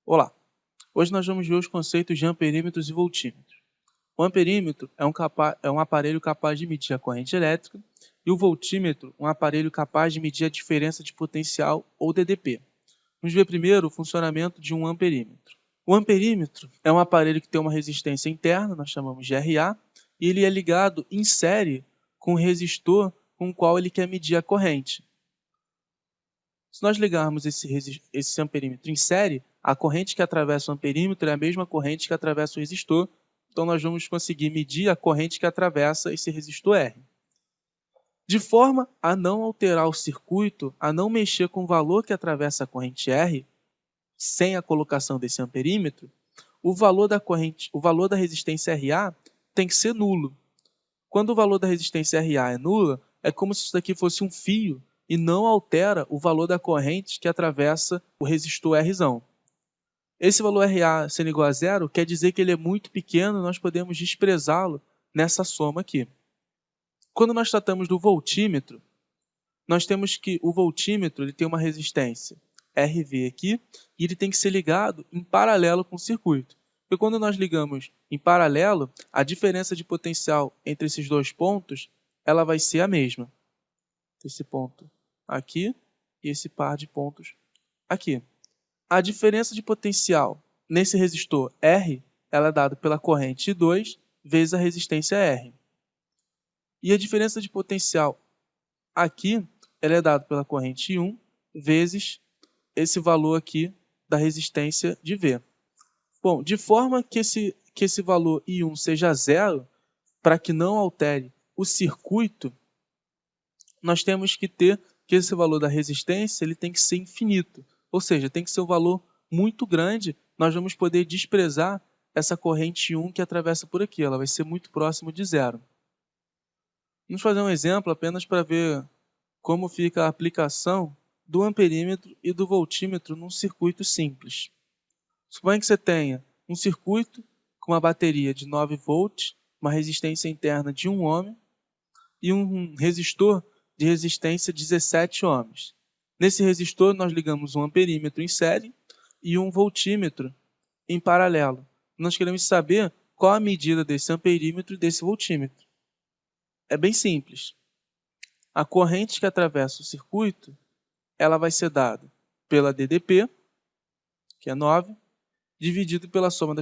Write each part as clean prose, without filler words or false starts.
Olá, hoje nós vamos ver os conceitos de amperímetros e voltímetros. O amperímetro é um aparelho capaz de medir a corrente elétrica e o voltímetro um aparelho capaz de medir a diferença de potencial ou DDP. Vamos ver primeiro o funcionamento de um amperímetro. O amperímetro é um aparelho que tem uma resistência interna, nós chamamos de RA, e ele é ligado em série com o resistor com o qual ele quer medir a corrente. Se nós ligarmos esse amperímetro em série, a corrente que atravessa o amperímetro é a mesma corrente que atravessa o resistor, então nós vamos conseguir medir a corrente que atravessa esse resistor R. De forma a não alterar o circuito, a não mexer com o valor que atravessa a corrente R, sem a colocação desse amperímetro, o valor da resistência RA tem que ser nulo. Quando o valor da resistência RA é nula, é como se isso daqui fosse um fio e não altera o valor da corrente que atravessa o resistor R. Esse valor RA sendo igual a zero, quer dizer que ele é muito pequeno e nós podemos desprezá-lo nessa soma aqui. Quando nós tratamos do voltímetro, nós temos que o voltímetro ele tem uma resistência RV aqui e ele tem que ser ligado em paralelo com o circuito. Porque quando nós ligamos em paralelo, a diferença de potencial entre esses dois pontos ela vai ser a mesma. Esse ponto aqui e esse par de pontos aqui. A diferença de potencial nesse resistor R ela é dada pela corrente I2 vezes a resistência R. E a diferença de potencial aqui ela é dada pela corrente I1 vezes esse valor aqui da resistência de V. Bom, de forma que esse valor I1 seja zero, para que não altere o circuito, nós temos que ter que esse valor da resistência ele tem que ser infinito. Ou seja, tem que ser um valor muito grande, nós vamos poder desprezar essa corrente 1 que atravessa por aqui. Ela vai ser muito próximo de zero. Vamos fazer um exemplo apenas para ver como fica a aplicação do amperímetro e do voltímetro num circuito simples. Suponha que você tenha um circuito com uma bateria de 9 volts, uma resistência interna de 1 ohm e um resistor de resistência 17 ohms. Nesse resistor, nós ligamos um amperímetro em série e um voltímetro em paralelo. Nós queremos saber qual a medida desse amperímetro e desse voltímetro. É bem simples. A corrente que atravessa o circuito ela vai ser dada pela DDP, que é 9, dividido pela soma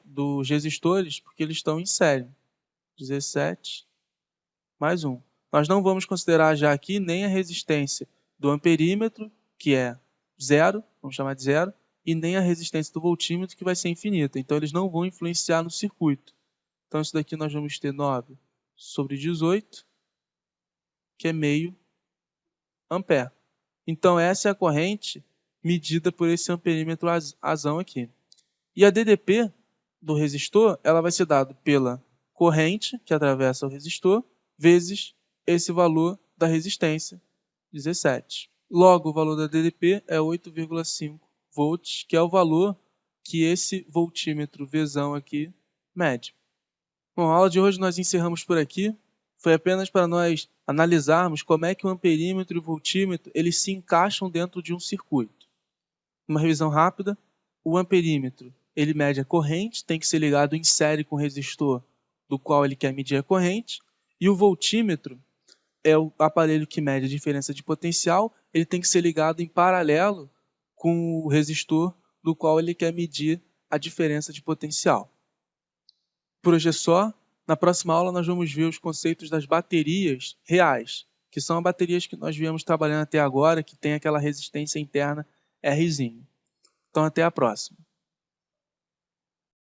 dos resistores, porque eles estão em série. 17 mais 1. Nós não vamos considerar já aqui nem a resistência do amperímetro, que é zero, vamos chamar de zero, e nem a resistência do voltímetro, que vai ser infinita. Então, eles não vão influenciar no circuito. Então, isso daqui nós vamos ter 9 sobre 18, que é meio ampere. Então, essa é a corrente medida por esse amperímetro azão aqui. E a DDP do resistor, ela vai ser dada pela corrente que atravessa o resistor, vezes esse valor da resistência, 17. Logo, o valor da DDP é 8,5 volts, que é o valor que esse voltímetro Vzão aqui mede. Bom, a aula de hoje nós encerramos por aqui. Foi apenas para nós analisarmos como é que o amperímetro e o voltímetro eles se encaixam dentro de um circuito. Uma revisão rápida, o amperímetro ele mede a corrente, tem que ser ligado em série com o resistor do qual ele quer medir a corrente, e o voltímetro é o aparelho que mede a diferença de potencial, ele tem que ser ligado em paralelo com o resistor do qual ele quer medir a diferença de potencial. Por hoje é só. Na próxima aula nós vamos ver os conceitos das baterias reais, que são as baterias que nós viemos trabalhando até agora, que tem aquela resistência interna Rzinho. Então até a próxima.